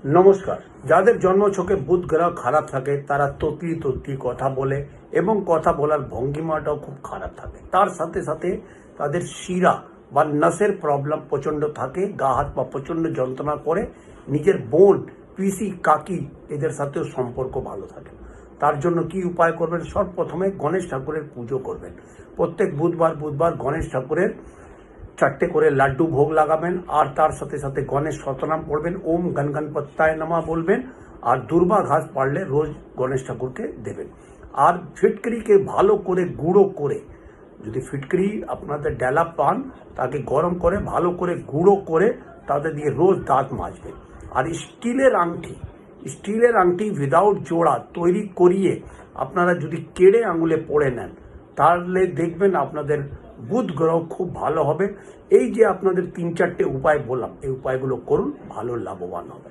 নমস্কার। যাদের জন্মছকে বুধ গ্রহ খারাপ থাকে তারা ততলি ততলি কথা বলে এবং কথা বলার ভঙ্গিমাটাও খুব খারাপ থাকে। তার সাথে সাথে তাদের শিরা বা নাসের প্রবলেম প্রচণ্ড থাকে, গা হাত পা প্রচণ্ড যন্ত্রণা করে, নিজের বোন পিসি কাকি এদের সাথেও সম্পর্ক ভালো থাকে। তার জন্য কি উপায় করবেন? সর্বপ্রথমে গণেশ ঠাকুরের পুজো করবেন। প্রত্যেক বুধবার গণেশ ঠাকুরের 4টে করে লাড্ডু ভোগ লাগাবেন, আর তার সাথে সাথে গণেশ শতনাম পড়বেন, ওম গণগণপত্যায় নমঃ বলবেন, আর দুর্বা ঘাস পারলে রোজ গণেশ ঠাকুরকে দেবেন। আর ফিটকিরিকে ভালো করে গুঁড়ো করে, যদি ফিটকিরি আপনাদের ডেলা পান তাকে গরম করে ভালো করে গুঁড়ো করে তাদের দিয়ে রোজ দাঁত মাজবেন। আর স্টিলের আংটি উইদাউট জোড়া তৈরি করিয়ে আপনারা যদি কেড়ে আঙুলে পড়ে নেন তাহলে দেখবেন আপনাদের বুধ গ্রহ খুব ভালো হবে। এই যে আপনাদের 3-4টে উপায় বললাম, এই উপায়গুলো করুন, ভালো লাভবান হবে।